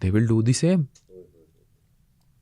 they will do the same.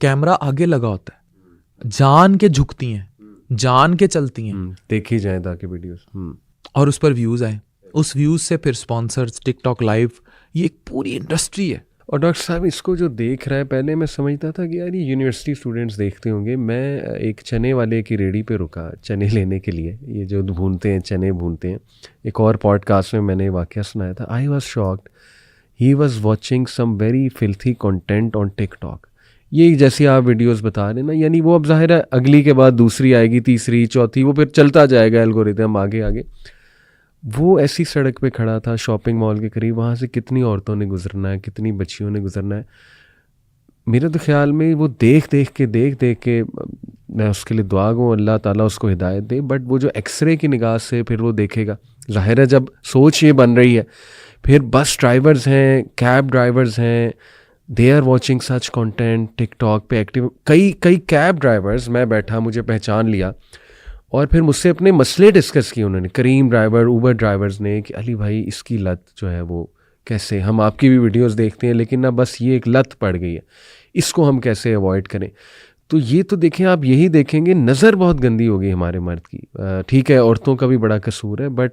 Camera आगे लगा होता है, जान के झुकती हैं, जान के चलती हैं, देखी जाए ताकि वीडियोस और उस पर व्यूज़ आए, उस व्यूज़ से फिर स्पॉन्सर्स, टिकटॉक लाइव, ये एक पूरी इंडस्ट्री है। और डॉक्टर साहब इसको जो देख रहा है, पहले मैं समझता था कि यार ये यूनिवर्सिटी स्टूडेंट्स देखते होंगे। मैं एक चने वाले की रेडी पे रुका चने लेने के लिए, ये जो भूनते हैं, चने भूनते हैं, एक और पॉडकास्ट में मैंने वाकया सुनाया था। I was shocked, he was watching some very filthy content on TikTok. ये जैसे आप वीडियोस बता रहे हैं ना, यानी वो अब ज़ाहिर है अगली के बाद दूसरी आएगी, तीसरी, चौथी, वो फिर चलता जाएगा एल्गोरिदम आगे आगे। वो ऐसी सड़क पे खड़ा था शॉपिंग मॉल के करीब, वहाँ से कितनी औरतों ने गुजरना है, कितनी बच्चियों ने गुजरना है। मेरे तो ख्याल में वो देख देख के मैं उसके लिए दुआ गूँ अल्लाह ताला उसको हिदायत दे। बट वो जो एक्सरे की निगाह से फिर वो देखेगा, ज़ाहिर है जब सोच ये बन रही है, फिर बस ड्राइवर्स हैं, कैब ड्राइवर्स हैं, they are watching such content, TikTok पे एक्टिव। कई कैब ड्राइवर्स, मैं बैठा, मुझे पहचान लिया और फिर मुझसे अपने मसले डिस्कस किए उन्होंने, करीम ड्राइवर, ऊबर ड्राइवर्स ने, कि अली भाई इसकी लत जो है वो कैसे, हम आपकी भी वीडियोस देखते हैं लेकिन ना बस ये एक लत पड़ गई है, इसको हम कैसे अवॉइड करें। तो ये तो देखें आप, यही देखेंगे नज़र बहुत गंदी हो गई हमारे मर्द की। ठीक है औरतों का भी बड़ा कसूर है, but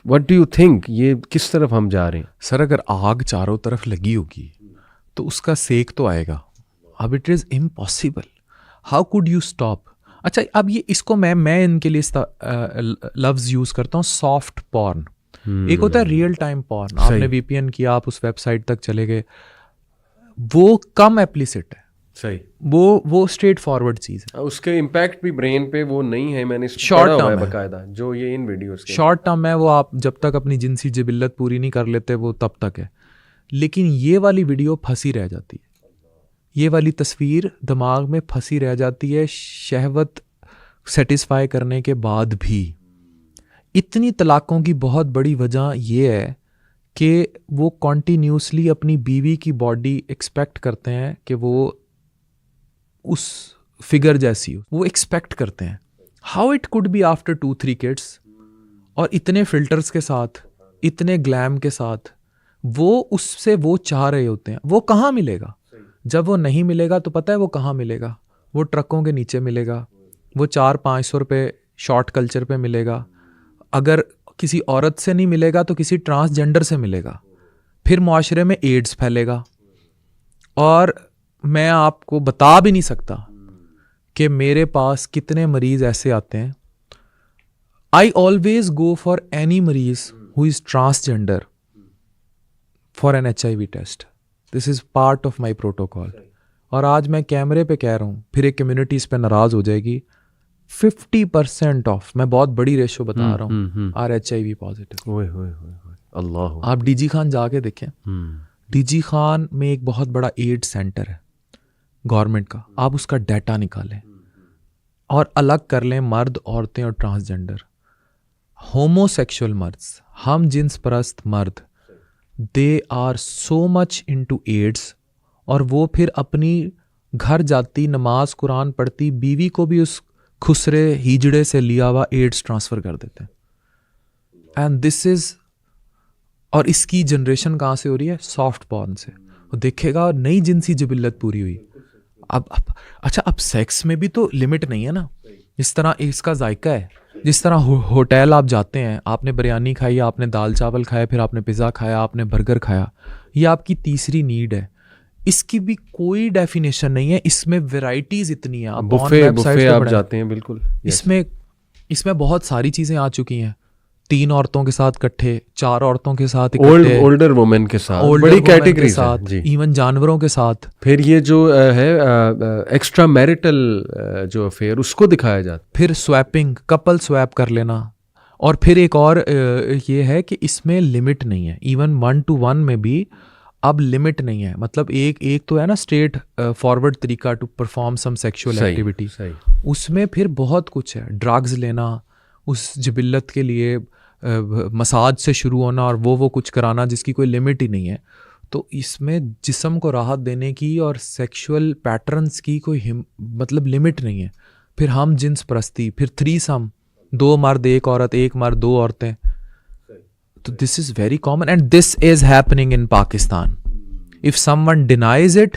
what do you think, ये किस तरफ हम जा रहे हैं? सर अगर आग चारों तरफ लगी होगी तो उसका सेक तो आएगा। अब it is impossible, how could you stop. अच्छा अब ये इसको मैं इनके लिए लफ्ज़ यूज़ करता हूँ, सॉफ्ट पॉर्न। एक होता है रियल टाइम पॉर्न, आपने VPN किया, आप उस वेबसाइट तक चले गए, वो कम एप्लिसिट है, सही, वो स्ट्रेट फॉरवर्ड चीज़ है, उसके इम्पैक्ट भी ब्रेन पे वो नहीं है। मैंने शॉर्ट टर्म है बकायदा, जो ये इन वीडियोस के शॉर्ट टर्म है, वो आप जब तक अपनी जिनसी जिबिल्लत पूरी नहीं कर लेते वो तब तक है। लेकिन ये वाली वीडियो फंसी रह जाती है, ये वाली तस्वीर दिमाग में फंसी रह जाती है शहवत सेटिस्फाई करने के बाद भी। इतनी तलाकों की बहुत बड़ी वजह ये है कि वो कॉन्टीन्यूसली अपनी बीवी की बॉडी एक्सपेक्ट करते हैं कि वो उस फिगर जैसी हो, वो एक्सपेक्ट करते हैं। How it could be after 2-3 kids और इतने फिल्टर्स के साथ, इतने ग्लैम के साथ, वो उससे वो चाह रहे होते हैं। वो कहाँ मिलेगा? जब वो नहीं मिलेगा तो पता है वो कहाँ मिलेगा? वो ट्रकों के नीचे मिलेगा, वो 400-500 रुपये शॉर्ट कल्चर पे मिलेगा। अगर किसी औरत से नहीं मिलेगा तो किसी ट्रांसजेंडर से मिलेगा, फिर मुआशरे में एड्स फैलेगा। और मैं आपको बता भी नहीं सकता कि मेरे पास कितने मरीज़ ऐसे आते हैं। I always go for any मरीज who is transgender for an HIV test, this is part of my protocol. और आज मैं कैमरे पे कह रहा हूँ, फिर एक कम्युनिटी इस पर नाराज़ हो जाएगी, 50% ऑफ, मैं बहुत बड़ी रेशो बता रहा हूँ, आर HIV पॉजिटिव। अल्लाह, आप DG खान जाके देखें, DG खान में एक बहुत बड़ा एड्स सेंटर है गवर्नमेंट का, आप उसका डाटा निकालें और अलग कर लें मर्द, औरतें और ट्रांसजेंडर। होमोसेक्सुअल मर्द, हम जिन्स परस्त मर्द, they are so much into ads, और वो फिर अपनी घर जाती, नमाज कुरान पढ़ती बीवी को भी उस खुसरे हिजड़े से लिया हुआ एड्स ट्रांसफ़र कर देते हैं। एंड दिस इज़, और इसकी जनरेशन कहाँ से हो रही है? सॉफ्ट पॉर्न से। वो देखेगा नई जिनसी जिबिल्लत पूरी हुई। अब अच्छा, अब सेक्स में भी तो लिमिट नहीं है ना। जिस तरह इसका जायका है, जिस तरह होटल आप जाते हैं, आपने बिरयानी खाई, आपने दाल चावल खाया, फिर आपने पिज़्ज़ा खाया, आपने बर्गर खाया, ये आपकी तीसरी नीड है। इसकी भी कोई डेफिनेशन नहीं है, इसमें वैरायटीज इतनी हैं। आप बुफे आप जाते हैं, बिल्कुल इसमें बहुत सारी चीज़ें आ चुकी हैं। 3 औरतों के साथ इकट्ठे, 4 औरतों के साथ इकट्ठे, ओल्डर वुमेन के साथ, बड़ी कैटेगरी के साथ, इवन जानवरों के साथ। फिर ये जो है एक्स्ट्रा मैरिटल जो अफेयर, उसको दिखाया जाता। फिर स्वैपिंग, कपल स्वैप कर लेना। और फिर एक और ये है कि इसमें लिमिट नहीं है, इवन 1-to-1 में भी अब लिमिट नहीं है। मतलब एक तो है ना स्ट्रेट फॉरवर्ड तरीका to perform some sexual activity, उसमें फिर बहुत कुछ है। ड्रग्स लेना, उस जिबिल्लत के लिए मसाज से शुरू होना और वो कुछ कराना जिसकी कोई लिमिट ही नहीं है। तो इसमें जिस्म को राहत देने की और सेक्सुअल पैटर्न्स की कोई मतलब लिमिट नहीं है। फिर हम जिन्स परस्ती, फिर थ्रीसम, 2 मर्द 1 औरत, 1 मर्द 2 औरतें। तो this is very common and this is happening in Pakistan. If someone denies it,